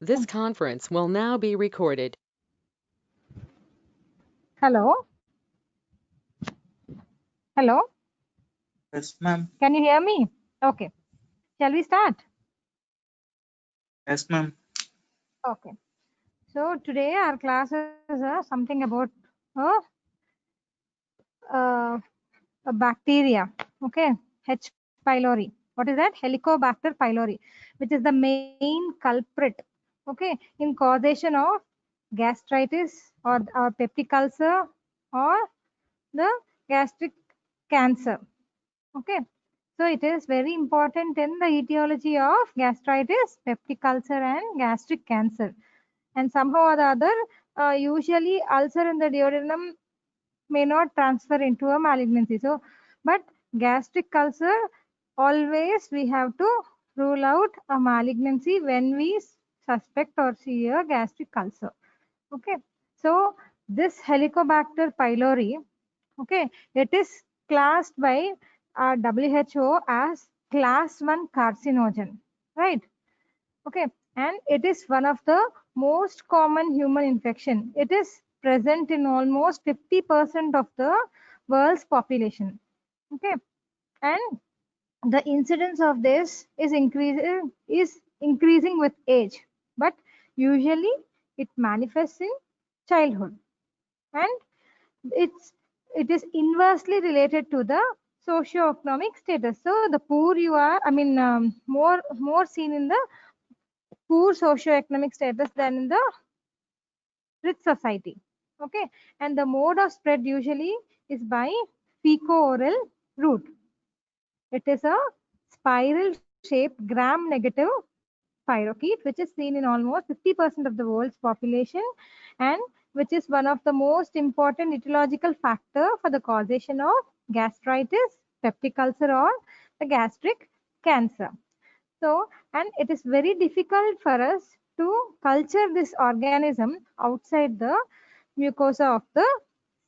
This conference will now be recorded. Hello. Hello. Yes, ma'am. Can you hear me? Okay. Shall we start? Yes, ma'am. Okay. So today our class is something about uh, a bacteria. Okay. H. pylori. What is that? Helicobacter pylori, which is the main culprit. Okay. In causation of gastritis or peptic ulcer or the gastric cancer. Okay. So it is very important in the etiology of gastritis, peptic ulcer and gastric cancer. And somehow or the other, usually ulcer in the duodenum may not transfer into a malignancy. So, but gastric ulcer, always we have to rule out a malignancy when we suspect or see a gastric ulcer. Okay. So this Helicobacter pylori, okay, it is classed by WHO as class 1 carcinogen, right? Okay, and it is one of the most common human infection. It is present in almost 50% of the world's population. Okay, and the incidence of this is increasing with age, but usually it manifests in childhood, and it is inversely related to the socio-economic status. So the poor you are, I mean, more seen in the poor socio-economic status than in the rich society. Okay, and the mode of spread usually is by fecal-oral route. It is a spiral-shaped gram-negative spirochete, which is seen in almost 50% of the world's population, and which is one of the most important etiological factor for the causation of gastritis, peptic ulcer, or the gastric cancer. So, and it is very difficult for us to culture this organism outside the mucosa of the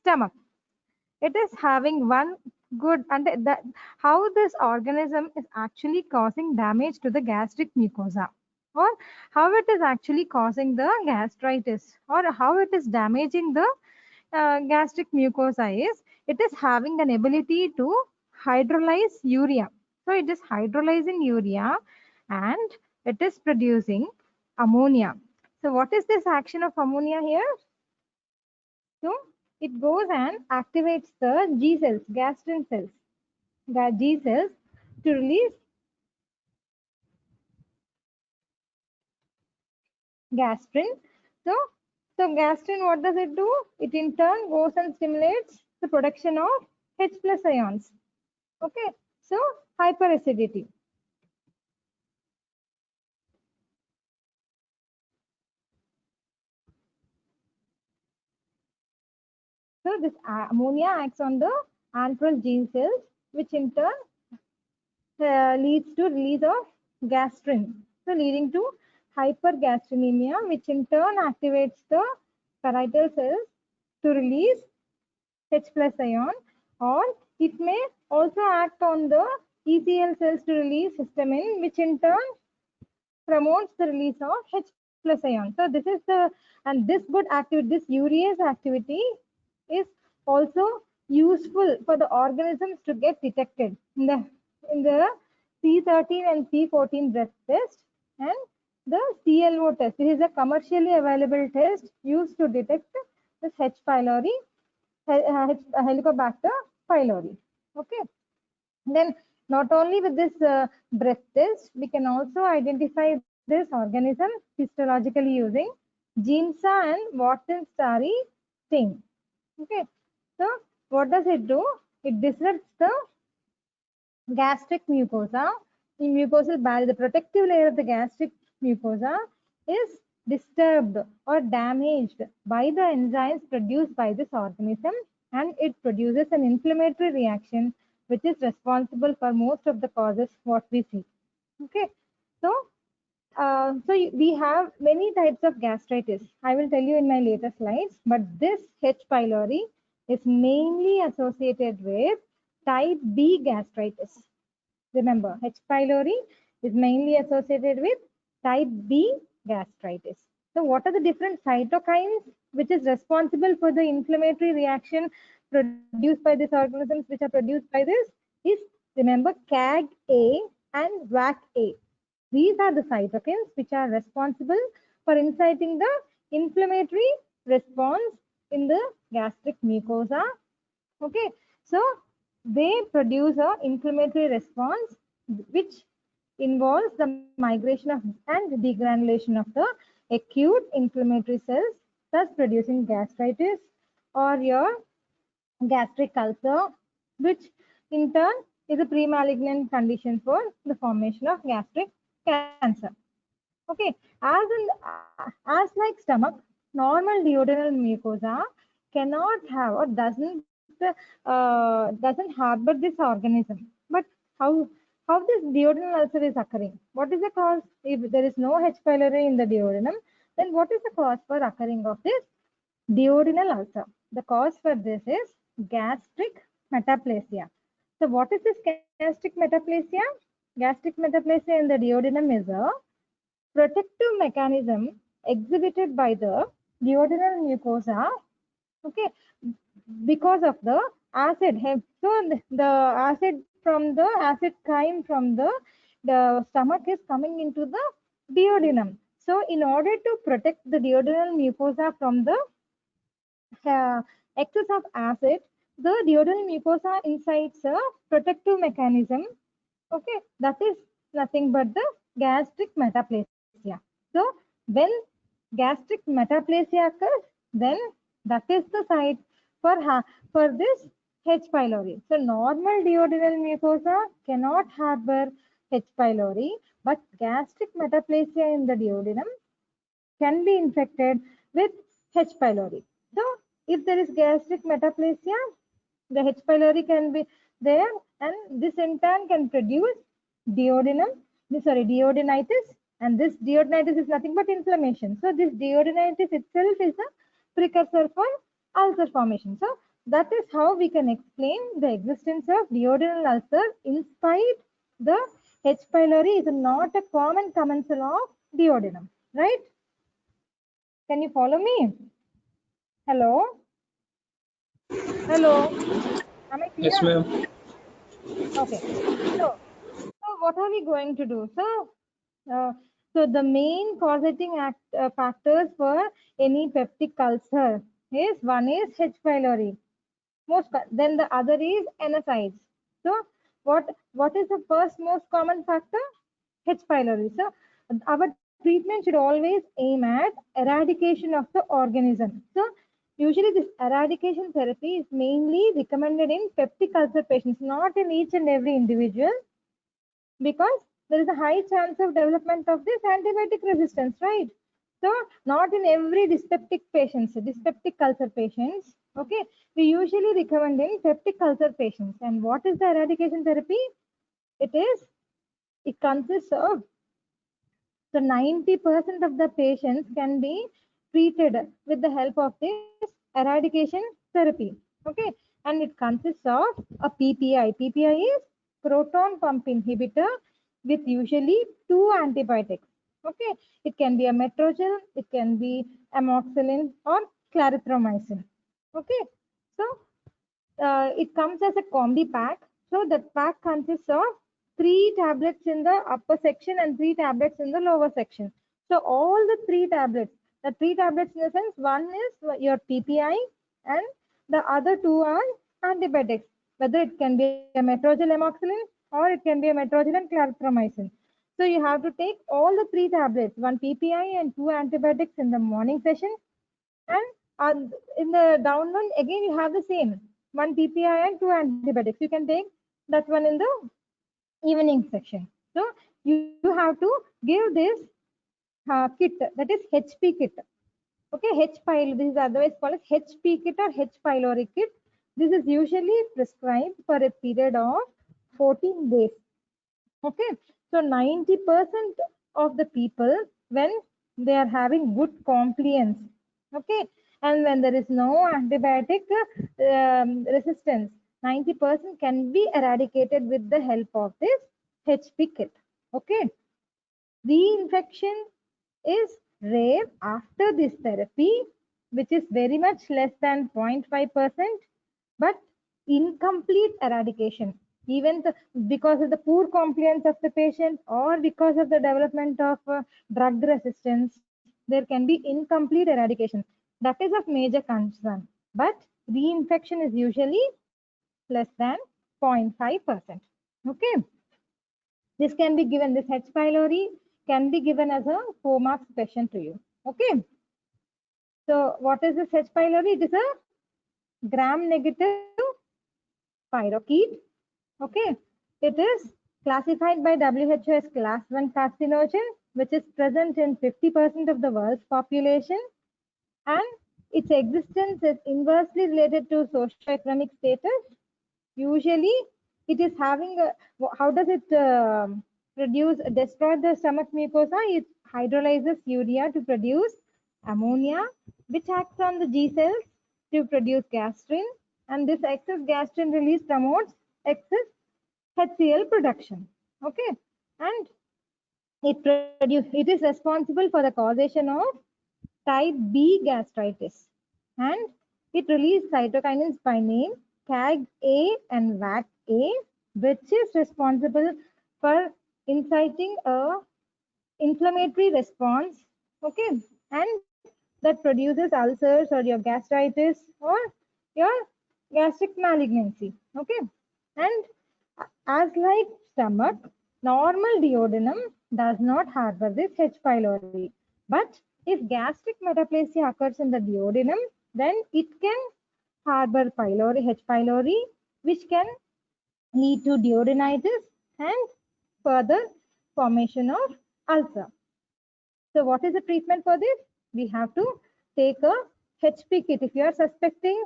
stomach. It is having one good, and that how this organism is actually causing damage to the gastric mucosa, or how it is actually causing the gastritis, or how it is damaging the gastric mucosa is it is having an ability to hydrolyze urea. So it is hydrolyzing urea and it is producing ammonia. So what is this action of ammonia here? So it goes and activates the G cells, gastrin cells, the G cells to release gastrin. So, so gastrin, what does it do? It in turn goes and stimulates the production of H plus ions. Okay, so hyperacidity. So this ammonia acts on the antral gene cells, which in turn leads to release of gastrin. So leading to hypergastrinemia, which in turn activates the parietal cells to release H plus ion, or it may also act on the ECL cells to release histamine, which in turn promotes the release of H plus ion. So this is the, and this good activity, this urease activity is also useful for the organisms to get detected in the C13 and C14 breath test and the CLO test. This is a commercially available test used to detect this H. pylori, Helicobacter pylori. Okay. Then not only with this breath test, we can also identify this organism histologically using GIMSA and Watson-Starry stain. Okay, so what does it do? It disrupts the gastric mucosa. In mucosal barrier, the protective layer of the gastric mucosa is disturbed or damaged by the enzymes produced by this organism, and it produces an inflammatory reaction which is responsible for most of the causes what we see. Okay, so we have many types of gastritis. I will tell you in my later slides, but this H. pylori is mainly associated with type B gastritis. Remember, H. pylori is mainly associated with type B gastritis. So what are the different cytokines which is responsible for the inflammatory reaction produced by these organisms which are produced by this is, remember, CAG-A and VAC-A. These are the cytokines which are responsible for inciting the inflammatory response in the gastric mucosa. Okay, so they produce a inflammatory response which involves the migration of and degranulation of the acute inflammatory cells, thus producing gastritis or your gastric ulcer, which in turn is a pre-malignant condition for the formation of gastric cancer. Okay, as like stomach, normal duodenal mucosa cannot have or doesn't harbor this organism. But how this duodenal ulcer is occurring? What is the cause? If there is no H. pylori in the duodenum, then what is the cause for occurring of this duodenal ulcer? The cause for this is gastric metaplasia. So what is this gastric metaplasia? Gastric metaplasia in the duodenum is a protective mechanism exhibited by the duodenal mucosa, okay, because of the acid. So the acid from the acid chyme from the stomach is coming into the duodenum. So in order to protect the duodenal mucosa from the excess of acid, the duodenal mucosa incites a protective mechanism. Okay, that is nothing but the gastric metaplasia. So when gastric metaplasia occurs, then that is the site for this H. pylori. So normal duodenal mucosa cannot harbor H. pylori, but gastric metaplasia in the duodenum can be infected with H. pylori. So if there is gastric metaplasia, the H. pylori can be there, and this in turn can produce duodenitis, and this duodenitis is nothing but inflammation. So this duodenitis itself is a precursor for ulcer formation. So that is how we can explain the existence of duodenal ulcer in spite the H. pylori is not a common commensal of duodenum, right? Can you follow me? Hello? Hello? Am I clear? Yes, ma'am. Okay. So what are we going to do? So the main factors for any peptic ulcer is, one is H. pylori. Then the other is NSAIDs. So what is the first most common factor? H. pylori. So our treatment should always aim at eradication of the organism. So usually this eradication therapy is mainly recommended in peptic ulcer patients, not in each and every individual, because there is a high chance of development of this antibiotic resistance, right? So not in every dyspeptic ulcer patients, okay, we usually recommend in peptic ulcer patients. And what is the eradication therapy? It consists of, so 90% of the patients can be treated with the help of this eradication therapy. Okay, and it consists of a PPI. PPI is proton pump inhibitor with usually 2 antibiotics. Okay, it can be a metrogyl, it can be amoxicillin or clarithromycin. Okay, so it comes as a combi pack. So the pack consists of 3 tablets in the upper section and 3 tablets in the lower section. So all the 3 tablets, the 3 tablets in the sense, one is your PPI and the other 2 are antibiotics. Whether it can be a metrogyl amoxicillin or it can be a metrogyl and clarithromycin. So you have to take all the 3 tablets, 1 PPI and 2 antibiotics in the morning session, and in the download again you have the same, 1 PPI and 2 antibiotics. You can take that one in the evening section. So you have to give this kit, that is HP kit. Okay, H. pylori, this is otherwise called as HP kit or H. pylori kit. This is usually prescribed for a period of 14 days. Okay, so 90% of the people, when they are having good compliance, okay, and when there is no antibiotic resistance, 90% can be eradicated with the help of this HP kit. Okay, reinfection is rare after this therapy, which is very much less than 0.5%, but incomplete eradication, even because of the poor compliance of the patient or because of the development of drug resistance, there can be incomplete eradication. That is of major concern. But reinfection is usually less than 0.5%. Okay. This can be given, this H. pylori can be given as a 4 marks question to you. Okay. So what is this H. pylori? It is a gram-negative spirochete. Okay. It is classified by WHO as class 1 carcinogen, which is present in 50% of the world's population. And its existence is inversely related to socioeconomic status. Usually, it is having a, how does it destroy the stomach mucosa? It hydrolyzes urea to produce ammonia, which acts on the G cells to produce gastrin, and this excess gastrin release promotes excess HCl production. Okay, and it is responsible for the causation of type B gastritis, and it releases cytokinins by name CAG-A and VAC-A, which is responsible for inciting a inflammatory response, okay, and that produces ulcers or your gastritis or your gastric malignancy, okay. And as like stomach, normal duodenum does not harbor this H. pylori. But if gastric metaplasia occurs in the duodenum, then it can harbor pylori, H. pylori, which can lead to duodenitis and further formation of ulcer. So what is the treatment for this? We have to take a HP kit. If you are suspecting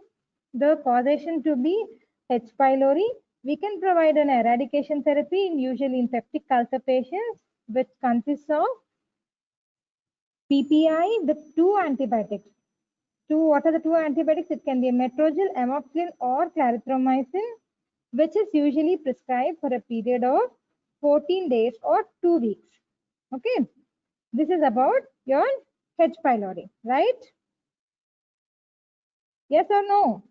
the causation to be H. pylori, we can provide an eradication therapy in usually in peptic ulcer patients, which consists of PPI with 2 antibiotics. What are the 2 antibiotics? It can be metrogyl, amoxicillin, or clarithromycin, which is usually prescribed for a period of 14 days or 2 weeks. Okay. This is about your H. pylori, right? Yes or no?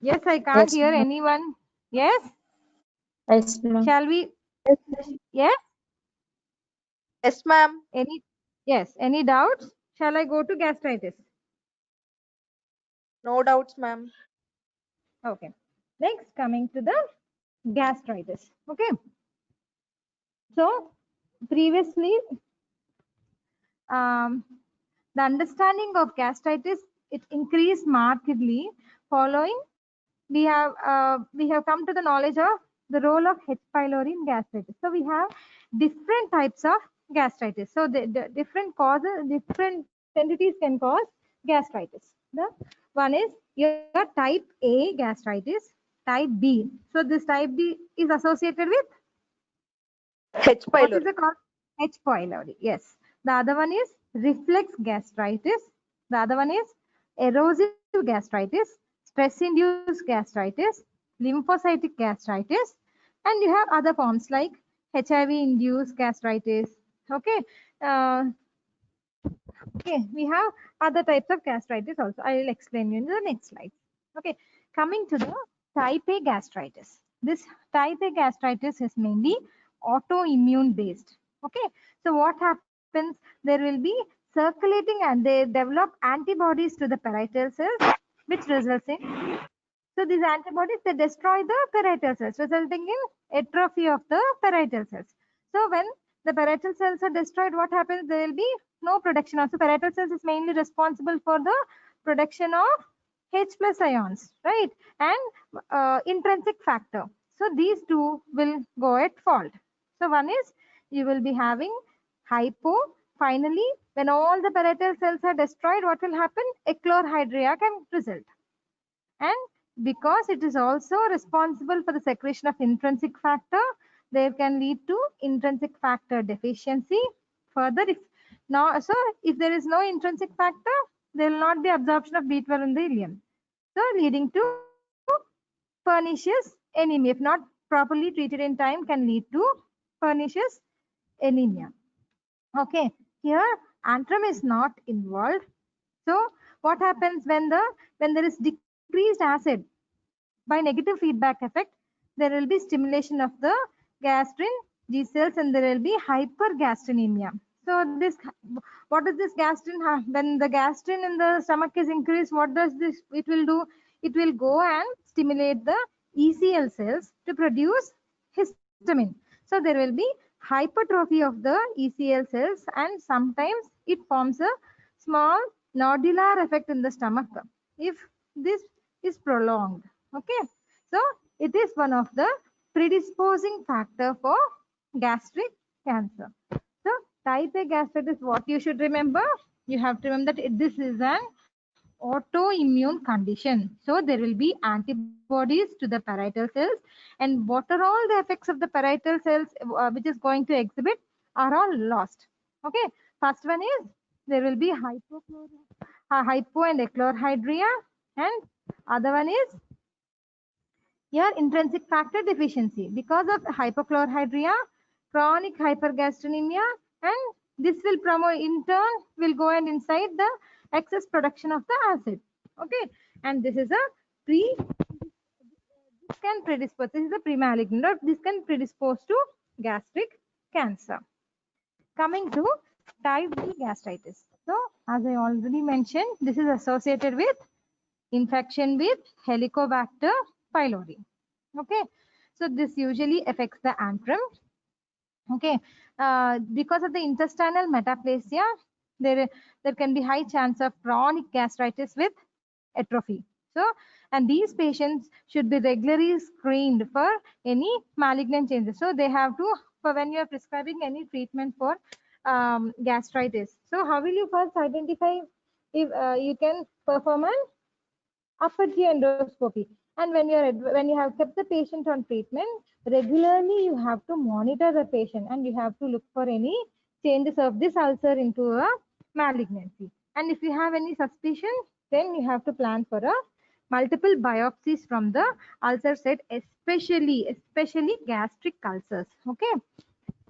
Yes, I can't Yes, hear ma'am. anyone. Yes? Yes, ma'am. Shall we? Yes? Yes, ma'am. Yes. Any doubts? Shall I go to gastritis? No doubts, ma'am. Okay. Next, coming to the gastritis. Okay. So, previously, the understanding of gastritis, it increased markedly following we have come to the knowledge of the role of H. pylori in gastritis. So we have different types of gastritis. So the different causes, different entities can cause gastritis. The one is your type A gastritis, type B. So this type B is associated with H. what is pylori. the cause? H. pylori. Yes. The other one is reflex gastritis. The other one is erosive gastritis, stress-induced gastritis, lymphocytic gastritis, and you have other forms like HIV-induced gastritis. Okay. Okay. We have other types of gastritis also. I will explain you in the next slide. Okay. Coming to the type A gastritis. This type A gastritis is mainly autoimmune based. Okay. So what happens? There will be circulating and they develop antibodies to the parietal cells, which results in, so these antibodies, they destroy the parietal cells, resulting in atrophy of the parietal cells. So when the parietal cells are destroyed, what happens? There will be no production. Also, parietal cells is mainly responsible for the production of H plus ions, right? And intrinsic factor. So these two will go at fault. So one is you will be having hypo. Finally, when all the parietal cells are destroyed, what will happen? Echlorhydria can result. And because it is also responsible for the secretion of intrinsic factor, there can lead to intrinsic factor deficiency. Further, if there is no intrinsic factor, there will not be absorption of B12 in the ileum. So leading to pernicious anemia. If not properly treated in time, can lead to pernicious anemia. Okay, here antrum is not involved. So what happens when there is decreased acid by negative feedback effect, there will be stimulation of the gastrin G cells and there will be hypergastrinemia. So this, what does this gastrin have? When the gastrin in the stomach is increased, what does this it will do? It will go and stimulate the ECL cells to produce histamine. So there will be hypertrophy of the ECL cells and sometimes it forms a small nodular effect in the stomach if this is prolonged. Okay, so it is one of the predisposing factor for gastric cancer. So type A gastritis, what you should remember, you have to remember that this is an autoimmune condition. So there will be antibodies to the parietal cells, and what are all the effects of the parietal cells which is going to exhibit are all lost. Okay, first one is there will be hypo and echlorhydria, and other one is here intrinsic factor deficiency because of hypochlorhydria, chronic hypergastrinemia, and this will promote in turn will go and incite the excess production of the acid. Okay, and this is a pre this can predispose, this is a pre-malignant or this can predispose to gastric cancer. Coming to type B gastritis. So as I already mentioned, this is associated with infection with Helicobacter pylori. Okay, so this usually affects the antrum. Okay, because of the intestinal metaplasia, there can be high chance of chronic gastritis with atrophy. So, and these patients should be regularly screened for any malignant changes. So they have to, for when you are prescribing any treatment for gastritis. So how will you first identify if you can perform an upper GI endoscopy? And when you have kept the patient on treatment, regularly you have to monitor the patient and you have to look for any changes of this ulcer into a malignancy. And if you have any suspicion, then you have to plan for a multiple biopsies from the ulcer site, especially gastric ulcers. Okay,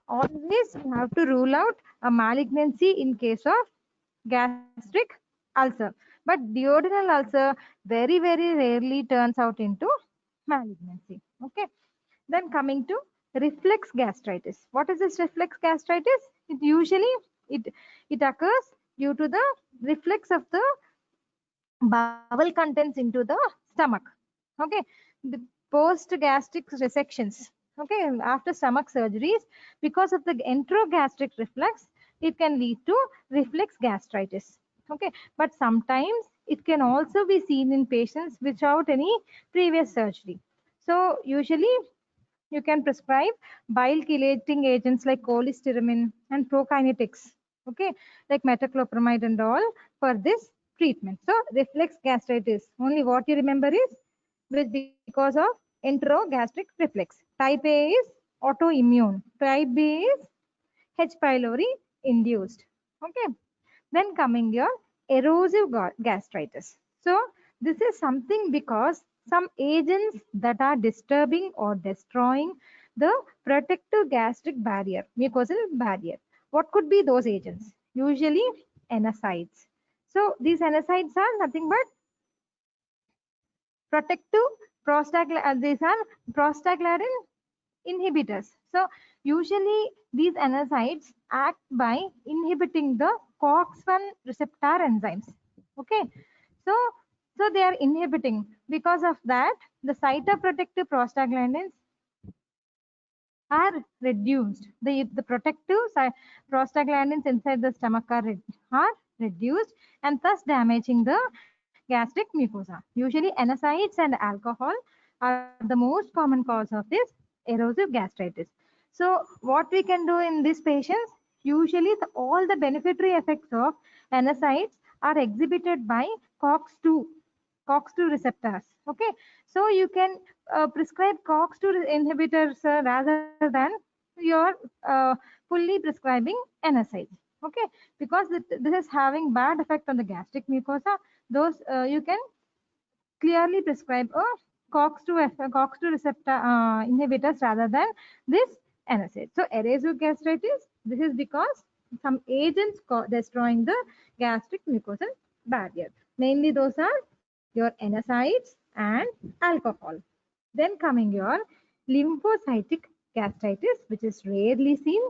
always you have to rule out a malignancy in case of gastric ulcer, but duodenal ulcer very rarely turns out into malignancy. Okay, then coming to reflex gastritis. What is this reflex gastritis? It usually it occurs due to the reflex of the bowel contents into the stomach. Okay, the post gastric resections. Okay, after stomach surgeries, because of the enterogastric reflux, it can lead to reflex gastritis. Okay, but sometimes it can also be seen in patients without any previous surgery. So usually you can prescribe bile chelating agents like cholestyramine and prokinetics, okay, like metoclopramide and all for this treatment. So reflex gastritis, only what you remember is because of enterogastric reflex. Type A is autoimmune, type B is H. pylori induced. Okay, then coming your erosive gastritis. So this is something because some agents that are disturbing or destroying the protective gastric barrier, mucosal barrier. What could be those agents? Usually NSAIDs. So these NSAIDs are nothing but protective these are prostaglandin inhibitors. So usually these NSAIDs act by inhibiting the COX-1 receptor enzymes. Okay, so they are inhibiting. Because of that, the cytoprotective prostaglandins are reduced. The protective prostaglandins inside the stomach are reduced and thus damaging the gastric mucosa. Usually NSAIDs and alcohol are the most common cause of this erosive gastritis. So what we can do in these patients, usually all the beneficiary effects of NSAIDs are exhibited by COX-2 receptors. Okay, so you can prescribe COX-2 inhibitors rather than your fully prescribing NSAIDs. Okay, because this is having bad effect on the gastric mucosa. Those you can clearly prescribe a COX-2 receptor inhibitors rather than this NSAID. So erosive gastritis, this is because some agents destroying the gastric mucosal barrier. Mainly those are your NSAIDs and alcohol. Then coming your lymphocytic gastritis, which is rarely seen.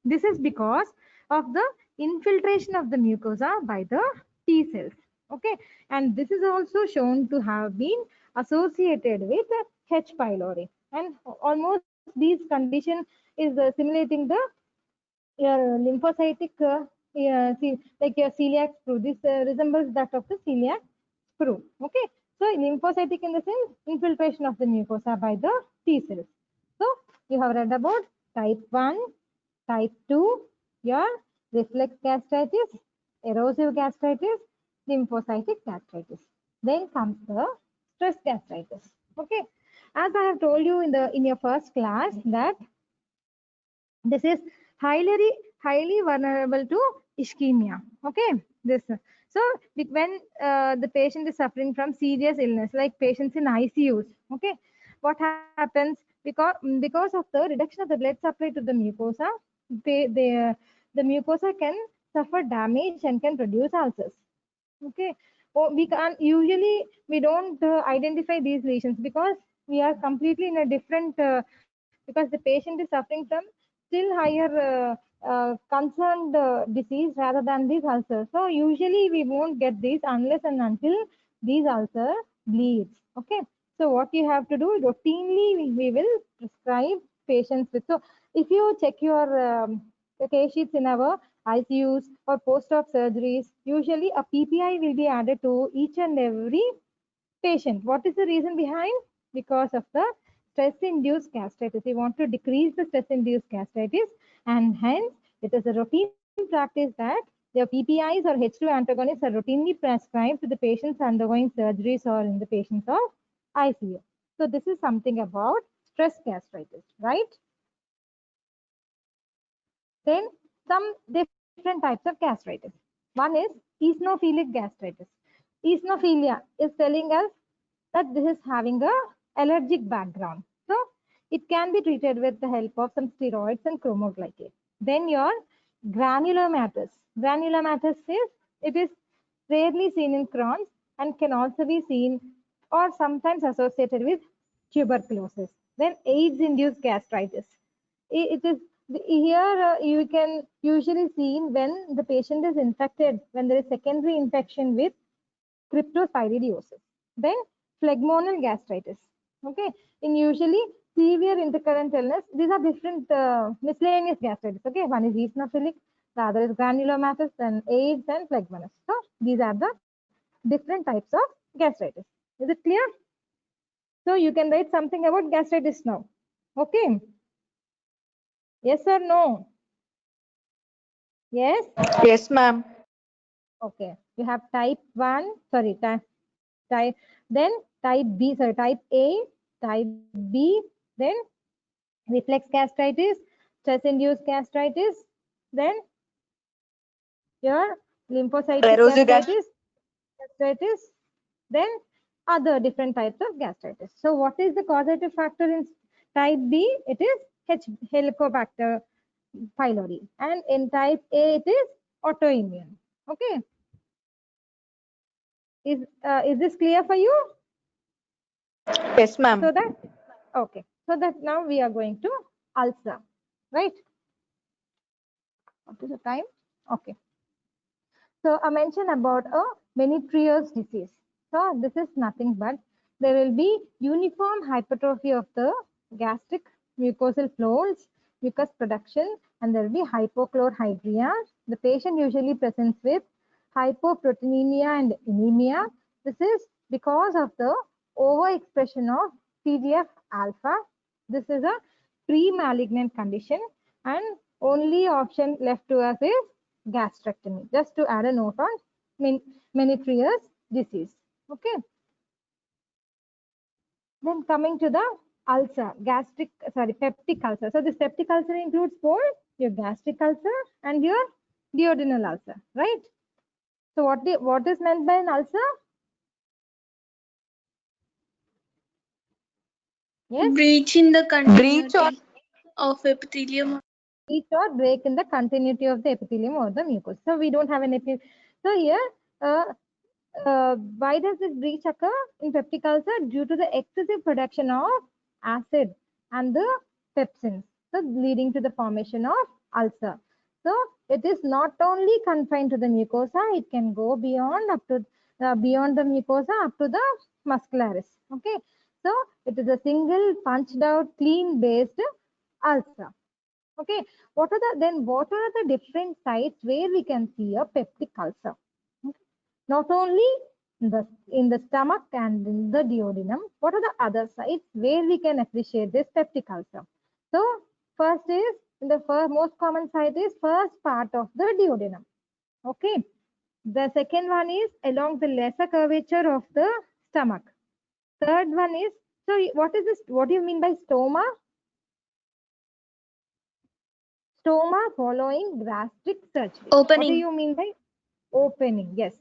This is because of the infiltration of the mucosa by the T cells. Okay, and this is also shown to have been associated with H. pylori, and almost these condition is simulating the your lymphocytic like your celiac screw. This resembles that of the celiac screw. Okay, so lymphocytic in the sense infiltration of the mucosa by the T cells. So you have read about type 1, type 2, your reflex gastritis, erosive gastritis, lymphocytic gastritis. Then comes the stress gastritis. Okay, as I have told you in your first class that this is highly vulnerable to ischemia. Okay, this so when the patient is suffering from serious illness, like patients in ICUs, okay, what happens because of the reduction of the blood supply to the mucosa, the mucosa can suffer damage and can produce ulcers. Okay, we can usually we don't identify these lesions because we are completely in a different because the patient is suffering from still higher concerned disease rather than these ulcers. So usually we won't get these unless and until these ulcer bleeds. Okay, so what you have to do routinely, we will prescribe patients with. So if you check your case sheets in our ICUs or post-op surgeries, usually a PPI will be added to each and every patient. What is the reason behind? Because of the stress-induced gastritis. We want to decrease the stress-induced gastritis, and hence it is a routine practice that the PPIs or H2 antagonists are routinely prescribed to the patients undergoing surgeries or in the patients of ICU. So this is something about stress gastritis, right? Then some different types of gastritis. One is eosinophilic gastritis. Eosinophilia is telling us that this is having a allergic background. So it can be treated with the help of some steroids and chromoglycate. Then your granulomatous. Granulomatous is it is rarely seen in Crohn's and can also be seen or sometimes associated with tuberculosis. Then AIDS-induced gastritis. It is here you can usually see when the patient is infected, when there is secondary infection with cryptospiridiosis. Then phlegmonal gastritis. Okay, in usually severe intercurrent illness, these are different miscellaneous gastritis. Okay, one is eosinophilic, the other is granulomatous, then AIDS and phlegmonous. So these are the different types of gastritis. Is it clear? So you can write something about gastritis now. Okay. Yes or no? Yes. Yes, ma'am. Okay. You have type 1, sorry, type then type B, sorry, type A, type B, then reflex gastritis, stress-induced gastritis, then your lymphocytic Erosive gastritis, then other different types of gastritis. So what is the causative factor in type B? It is Helicobacter pylori, and in type A it is autoimmune. Okay. Is this clear for you? Yes, ma'am. So that okay. So that now we are going to ulcer, right? What is the time? Okay. So I mentioned about a Menetrier's disease. So this is nothing but there will be uniform hypertrophy of the gastric mucosal folds, mucus production, and there will be hypochlorhydria. The patient usually presents with hypoproteinemia and anemia. This is because of the overexpression of TGF alpha. This is a pre-malignant condition, and only option left to us is gastrectomy. Just to add a note on Menetrier's disease. Okay. Then coming to the ulcer, peptic ulcer. So this peptic ulcer includes both your gastric ulcer and your duodenal ulcer, right? So what is meant by an ulcer? Yes. Breach in the Breach or continuity of epithelium. breach or break in the continuity of the epithelium or the mucosa. So we don't have an So here, why does this breach occur in peptic ulcer? Due to the excessive production of acid and the pepsins, so leading to the formation of ulcer. So it is not only confined to the mucosa; it can go beyond up to beyond the mucosa up to the muscularis. Okay, so it is a single punched out, clean based ulcer. Okay, what are the different sites where we can see a peptic ulcer? Okay. Not only in the stomach and in the duodenum, what are the other sites where we can appreciate this peptic ulcer? So first is most common site is first part of the duodenum. Okay. The second one is along the lesser curvature of the stomach. Third one is, so what is this? What do you mean by stoma? Stoma following gastric surgery. What do Opening. you mean by opening? Yes.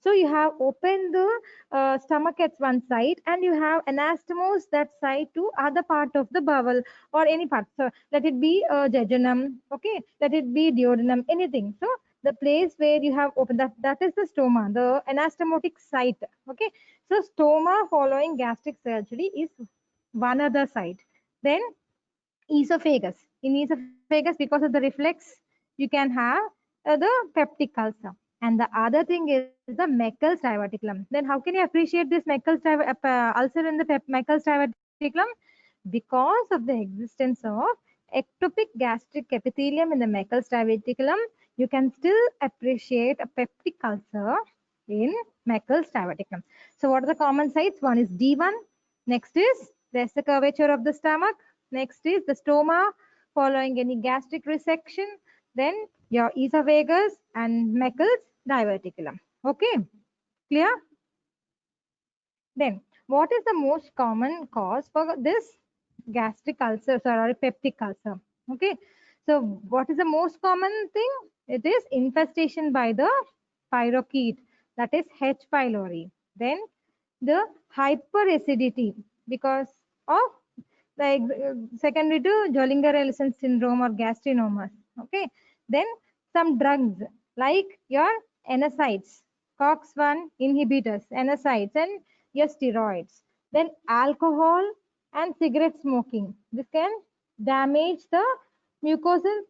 So you have opened the stomach at one side and you have anastomose that side to other part of the bowel or any part. So let it be jejunum, okay, let it be duodenum, anything. So the place where you have opened that is the stoma, the anastomotic site. Okay. So stoma following gastric surgery is one other site. Then esophagus. In esophagus, because of the reflex, you can have the peptic ulcer. And the other thing is the Meckel's diverticulum. Then how can you appreciate this Meckel's ulcer in the Meckel's diverticulum? Because of the existence of ectopic gastric epithelium in the Meckel's diverticulum, you can still appreciate a peptic ulcer in Meckel's diverticulum. So what are the common sites? One is D1. Next is there's the curvature of the stomach. Next is the stoma following any gastric resection. Then your esophagus and Meckel's diverticulum. Okay, clear? Then what is the most common cause for this gastric ulcer or peptic ulcer? Okay, so what is the most common thing? It is infestation by the spirochete, that is H. pylori. Then the hyperacidity because of secondary to Zollinger-Ellison syndrome or gastrinomas. Okay, then some drugs like your NSAIDs, COX-1 inhibitors, NSAIDs, and your steroids. Then alcohol and cigarette smoking. This can damage the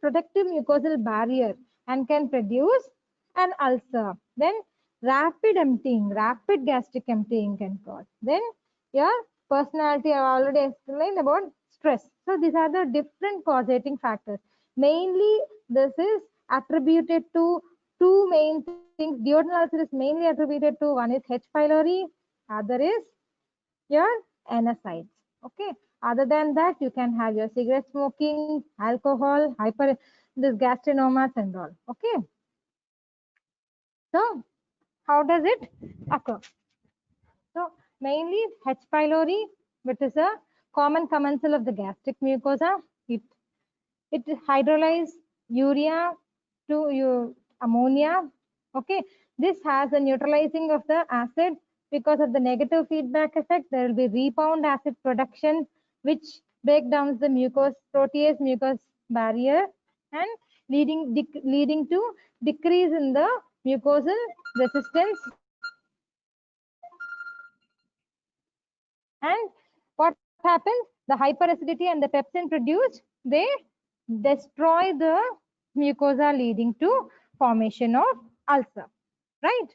protective mucosal barrier and can produce an ulcer. Then rapid gastric emptying can cause. Then your personality, I already explained about stress. So these are the different causating factors. Mainly this is attributed to two main things. Duodenal ulcer is mainly attributed to, one is H. pylori, other is your NSAIDs. Okay. Other than that, you can have your cigarette smoking, alcohol, this gastrinomas and all. Okay. So how does it occur? So mainly H. pylori, which is a common commensal of the gastric mucosa. It hydrolyzes urea to ammonia. Okay, this has a neutralizing of the acid. Because of the negative feedback effect, there will be rebound acid production, which break down the protease barrier and leading to decrease in the mucosal resistance. And what happens? The hyperacidity and the pepsin produced, they destroy the mucosa, leading to formation of ulcer. Right?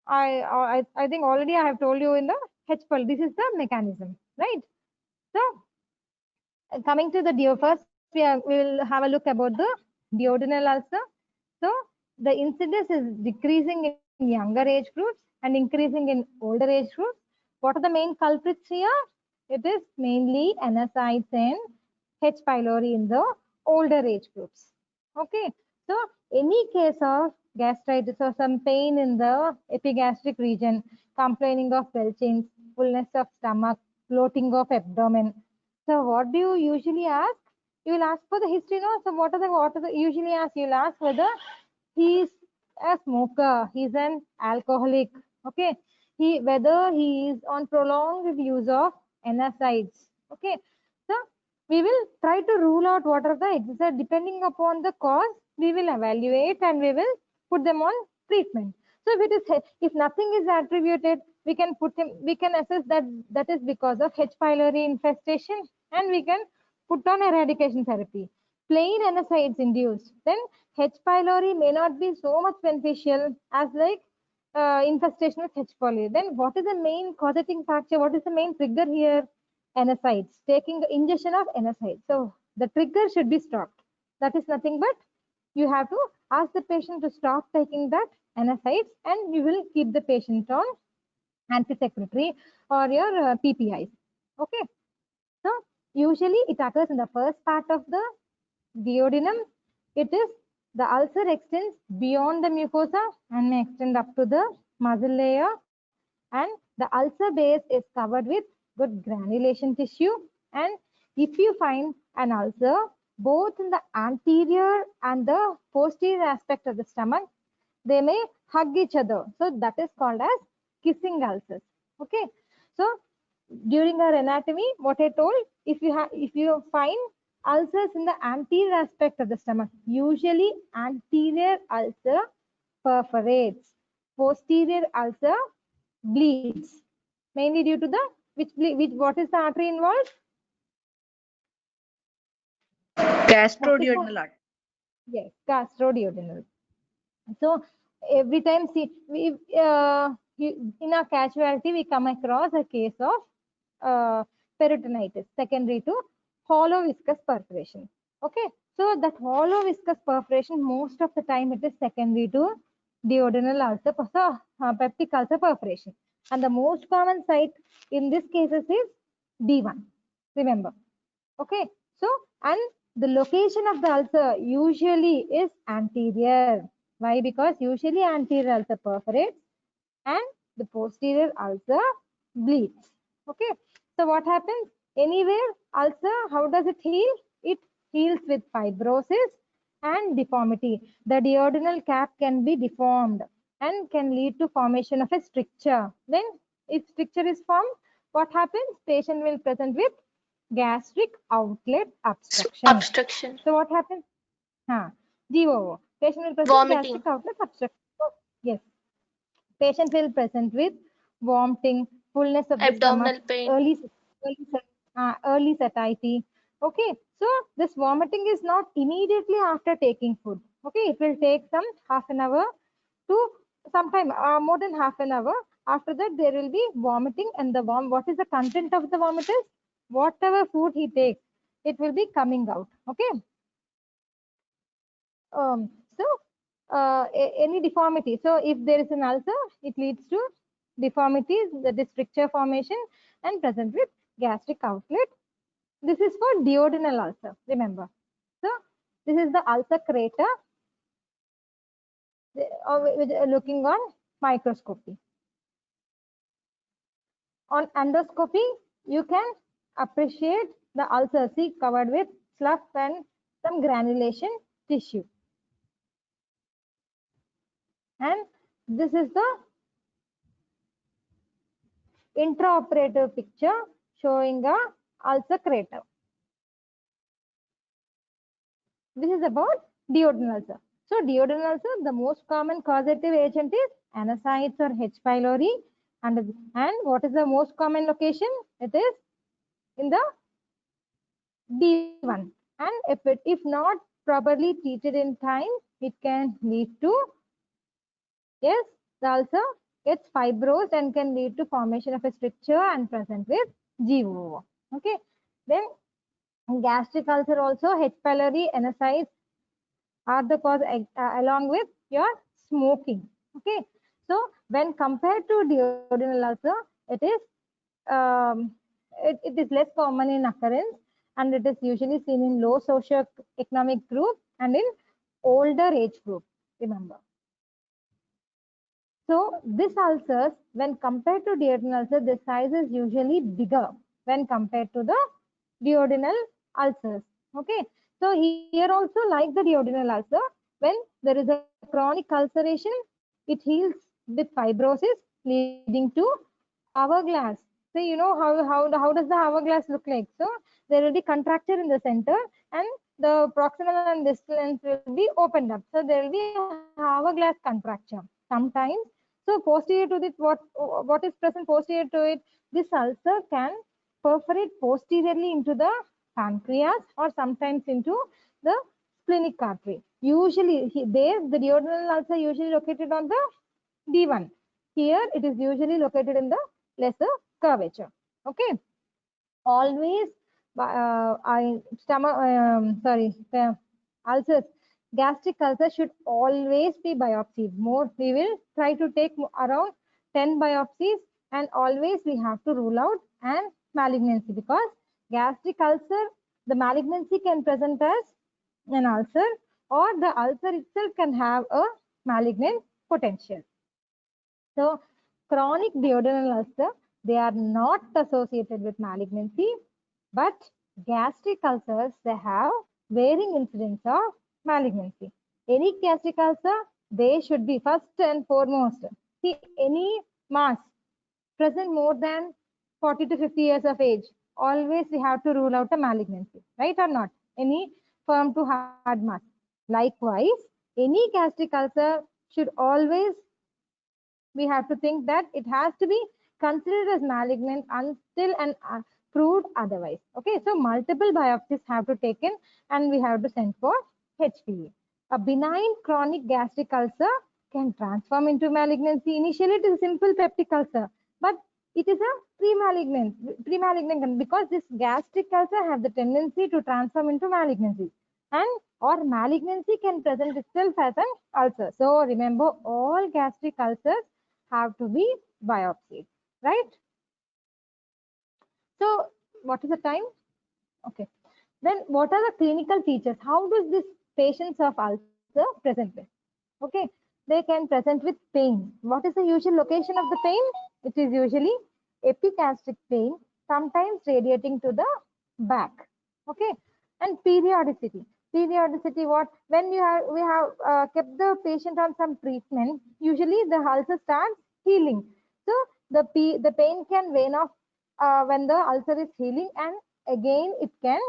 I think already I have told you in the H. pylori. This is the mechanism. Right? So coming to the first, we will have a look about the duodenal ulcer. So the incidence is decreasing in younger age groups and increasing in older age groups. What are the main culprits here? It is mainly NSAIDs and H. pylori in the older age groups. Okay, so any case of gastritis or some pain in the epigastric region, complaining of belching, fullness of stomach, bloating of abdomen. So what do you usually ask? You will ask for the history, no? So what are the usually ask? You'll ask whether he is a smoker, he's an alcoholic, okay? Whether he is on prolonged use of NSAIDs, okay? So we will try to rule out what are the exercise. Depending upon the cause, we will evaluate and we will put them on treatment. So if nothing is attributed, we can assess that is because of H. pylori infestation, and we can put on eradication therapy. Plain NSAIDs induced, then H. pylori may not be so much beneficial as like infestation with H. pylori. Then what is the main causating factor? What is the main trigger here? NSAIDs, taking the ingestion of NSAIDs. So the trigger should be stopped. That is nothing but you have to ask the patient to stop taking that NSAIDs, and you will keep the patient on anti-secretory or your PPIs. Okay. So usually it occurs in the first part of the duodenum. It is the ulcer extends beyond the mucosa and may extend up to the muscle layer, and the ulcer base is covered with good granulation tissue. And if you find an ulcer both in the anterior and the posterior aspect of the stomach, they may hug each other. So that is called as kissing ulcers. Okay. So during our anatomy, what I told, if you find ulcers in the anterior aspect of the stomach, usually anterior ulcer perforates, posterior ulcer bleeds, mainly due to the what is the artery involved? Gastroduodenal artery. Yes, gastroduodenal. So every time, see, in our casualty, we come across a case of peritonitis secondary to hollow viscous perforation. Okay, so that hollow viscous perforation, most of the time it is secondary to duodenal ulcer, peptic ulcer perforation. And the most common site in this cases is D1. Remember. Okay, so and the location of the ulcer usually is anterior. Why? Because usually anterior ulcer perforates and the posterior ulcer bleeds. Okay, so what happens? Anywhere ulcer, how does it heal? It heals with fibrosis and deformity. The duodenal cap can be deformed and can lead to formation of a stricture. Then if stricture is formed, what happens? Patient will present with gastric outlet obstruction. So what happens? GOO. Patient will present Vomiting. gastric outlet obstruction. So, yes. Patient will present with vomiting, fullness of the Abdominal stomach, pain. early satiety. Okay, so this vomiting is not immediately after taking food. Okay, it will take some half an hour to sometime more than half an hour. After that, there will be vomiting, and the what is the content of the vomit is whatever food he takes, it will be coming out. Okay. So any deformity. So if there is an ulcer, it leads to deformities, the stricture formation, and present with gastric outlet. This is for duodenal ulcer. Remember. So this is the ulcer crater. Looking on microscopy. On endoscopy, you can appreciate the ulcer, see, covered with slough and some granulation tissue. And this is the intraoperative picture showing a ulcer crater. This is about duodenal ulcer. So duodenal ulcer, the most common causative agent is NSAIDs or H. pylori. And what is the most common location? It is in the D1. And if not properly treated in time, it can lead to, yes, the ulcer gets fibrosed and can lead to formation of a stricture and present with GOO. Okay. Then gastric ulcer also, H. pylori, NSAIDs are the cause along with your smoking. Okay. So when compared to duodenal ulcer, it is less common in occurrence, and it is usually seen in low socioeconomic group and in older age group. Remember. So this ulcers, when compared to duodenal ulcer, the size is usually bigger when compared to the duodenal ulcers. Okay. So here also, like the duodenal ulcer, when there is a chronic ulceration, it heals with fibrosis leading to hourglass. So you know how does the hourglass look like? So there will be contracture in the center, and the proximal and distal ends will be opened up. So there will be a hourglass contracture sometimes. So posterior to this, what is present posterior to it, this ulcer can perforate posteriorly into the pancreas or sometimes into the splenic artery. Usually the duodenal ulcer usually located on the D1. Here it is usually located in the lesser curvature. Okay. Always ulcers, gastric ulcers should always be biopsied. We will try to take around 10 biopsies, and always we have to rule out an malignancy, because gastric ulcer, the malignancy can present as an ulcer, or the ulcer itself can have a malignant potential. So chronic duodenal ulcer, they are not associated with malignancy, but gastric ulcers, they have varying incidence of malignancy. Any gastric ulcer, they should be first and foremost, see, any mass present more than 40 to 50 years of age, always we have to rule out a malignancy, right or not? Any firm to hard mass. Likewise, any gastric ulcer should always, we have to think that it has to be considered as malignant until and proved otherwise. Okay, so multiple biopsies have to taken, and we have to send for HPA. A benign chronic gastric ulcer can transform into malignancy. Initially, it is a simple peptic ulcer, but it is a pre-malignant, because this gastric ulcer have the tendency to transform into malignancy, and or malignancy can present itself as an ulcer. So remember, all gastric ulcers have to be biopsied, right? So what is the time? Okay. Then what are the clinical features? How does this patients of ulcer present with? Okay. They can present with pain. What is the usual location of the pain? It is usually epigastric pain, sometimes radiating to the back. Okay. And periodicity. Periodicity, what? When we have kept the patient on some treatment, usually the ulcer starts healing. So the pain can wane off when the ulcer is healing, and again it can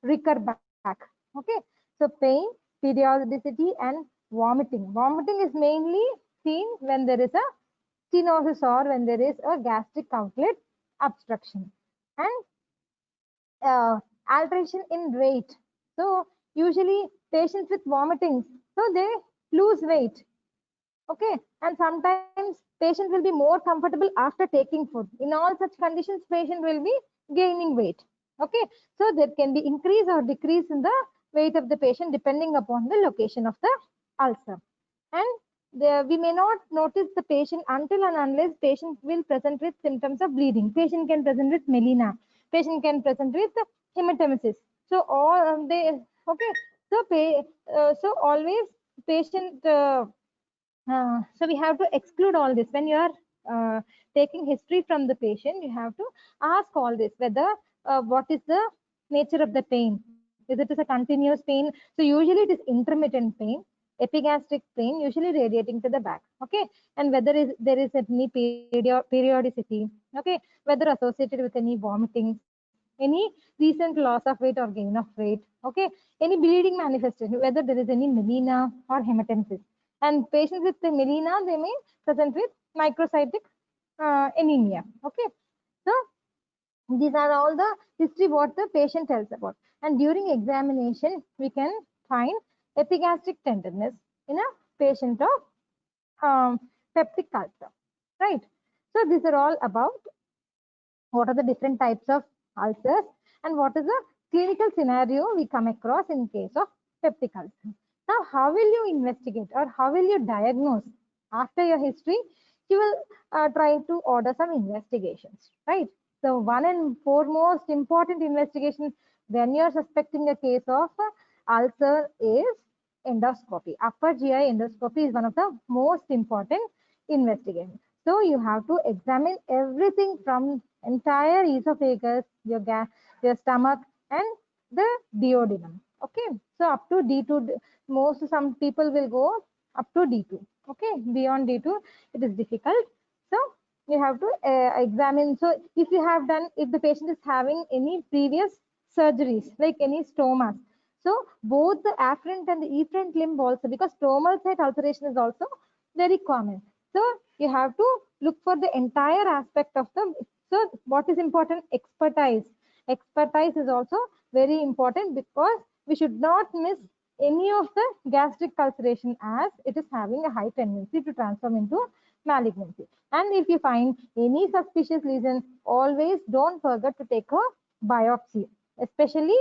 recur back. Okay. So pain, periodicity, and vomiting. Vomiting is mainly seen when there is a stenosis or when there is a gastric outlet obstruction. And alteration in weight. So usually patients with vomitings, so they lose weight. Okay, and sometimes patient will be more comfortable after taking food. In all such conditions, patient will be gaining weight. Okay, so there can be increase or decrease in the weight of the patient depending upon the location of the ulcer. And we may not notice the patient until and unless patient will present with symptoms of bleeding. Patient can present with melena. Patient can present with hematemesis. So all they okay. So always patient. So we have to exclude all this. When you are taking history from the patient, you have to ask all this, whether what is the nature of the pain. Is it a continuous pain? So usually it is intermittent pain, epigastric pain, usually radiating to the back. Okay, and whether there is any periodicity. Okay, whether associated with any vomiting, any recent loss of weight or gain of weight. Okay, any bleeding manifestation, whether there is any melena or hematemesis. And patients with the melena, they may present with microcytic anemia. Okay, so these are all the history what the patient tells about. And during examination, we can find epigastric tenderness in a patient of peptic ulcer, right? So these are all about what are the different types of ulcers and what is the clinical scenario we come across in case of peptic ulcer. Now, how will you investigate or how will you diagnose? After your history, you will try to order some investigations, right? So one and foremost important investigation when you are suspecting a case of ulcer is endoscopy. Upper GI endoscopy is one of the most important investigations. So you have to examine everything from entire esophagus, your stomach, and the duodenum. Okay, so up to D2, some people will go up to D2. Okay, beyond D2, it is difficult. So you have to examine. So if you have done, if the patient is having any previous surgeries like any stomas. So both the afferent and the efferent limb also, because stromal site ulceration is also very common. So you have to look for the entire aspect of the. So what is important? Expertise. Expertise is also very important, because we should not miss any of the gastric ulceration, as it is having a high tendency to transform into malignancy. And if you find any suspicious lesion, always don't forget to take a biopsy, especially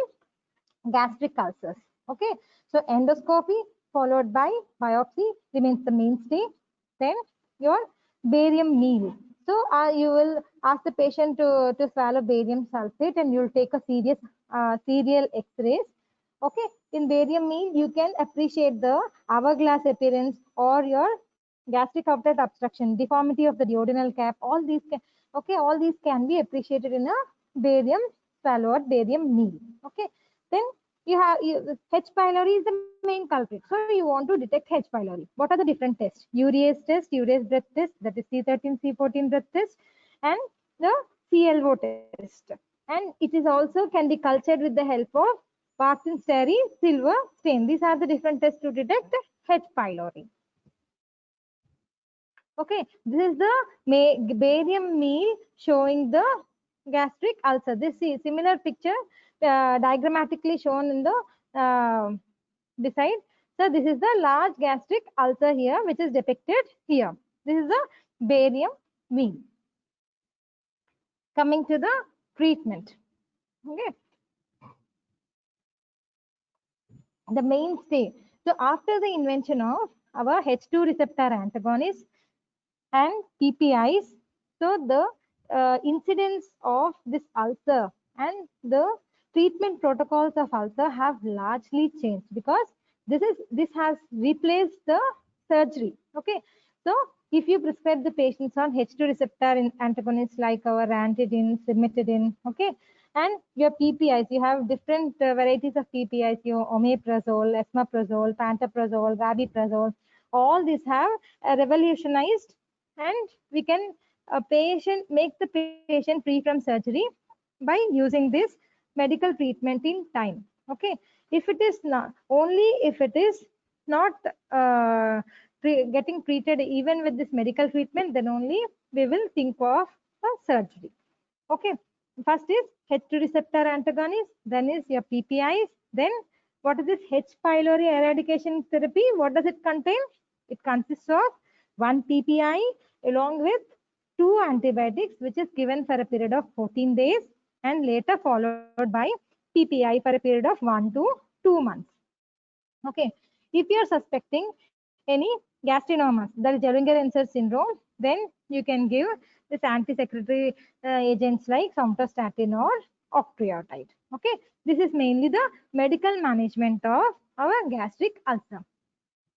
gastric ulcers. Okay, so endoscopy followed by biopsy remains the mainstay. Then your barium meal. So you will ask the patient to swallow barium sulfate, and you'll take a serial X-rays. Okay, in barium meal, you can appreciate the hourglass appearance or your gastric outlet obstruction, deformity of the duodenal cap. All these all these can be appreciated in a barium swallowed barium meal. Okay, then H. pylori is the main culprit. So you want to detect H. pylori. What are the different tests? Urease test, urease breath test, that is C13, C14 breath test, and the CLO test. And it is also can be cultured with the help of Parton steri silver stain. These are the different tests to detect H. pylori. Okay, this is the barium meal showing the gastric ulcer. This is similar picture diagrammatically shown in the beside. So this is the large gastric ulcer here, which is depicted here. This is the barium meal. Coming to the treatment. Okay, the mainstay. So after the invention of our H2 receptor antagonists and PPIs, so the incidence of this ulcer and the treatment protocols of ulcer have largely changed, because this has replaced the surgery. Okay, so if you prescribe the patients on H2 receptor antagonists like our ranitidine, cimetidine, okay, and your PPIs, you have different varieties of PPIs, your omeprazole, esomeprazole, pantoprazole, rabeprazole. All these have revolutionized, and we can make the patient free from surgery by using this medical treatment in time. Okay, if it is not getting treated even with this medical treatment, then only we will think of a surgery. Okay, first is H2 receptor antagonist, then is your PPIs, then what is this H. pylori eradication therapy? What does it contain? It consists of one PPI along with 2 antibiotics, which is given for a period of 14 days and later followed by PPI for a period of 1 to 2 months. Okay, if you are suspecting any gastrinomas, that is Zerlinger-Enzer syndrome, then you can give this anti-secretory agents like somatostatin or octreotide. Okay, this is mainly the medical management of our gastric ulcer.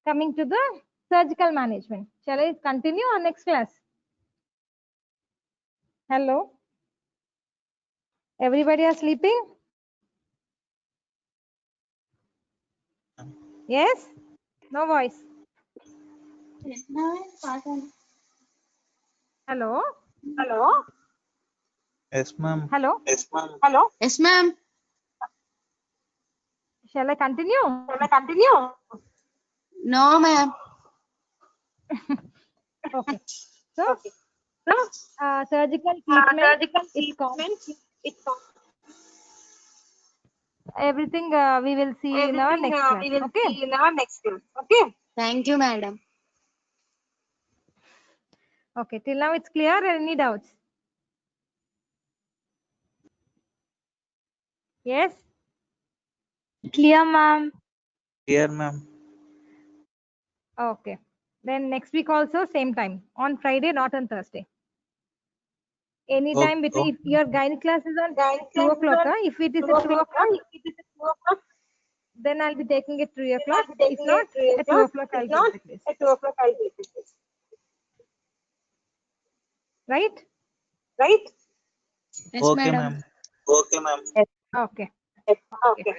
Coming to the surgical management. Shall I continue or next class? Hello? Everybody are sleeping? Yes? No voice. Hello? Hello? Yes, ma'am. Hello? Yes, ma'am. Hello? Yes, ma'am. Shall I continue? Shall I continue? No, ma'am. Okay. So, Okay. So, surgical treatment, surgical it's common. it's Everything we will see in our everything next class. we will Okay. see in our next class. Okay. Thank you, madam. Okay. Till now it's clear. Any doubts? Yes. Clear, ma'am. Here, ma'am. Okay. Then next week also same time on Friday, not on Thursday. Any time between. If your gynae class is on 2 o'clock, if it is at 2 o'clock, then I'll be taking it 3 o'clock. If not, at 2 o'clock I'll take the class. At 2 o'clock I'll take the class. Right? Right? Yes, Okay, madam. ma'am. Okay, ma'am. Okay. Okay.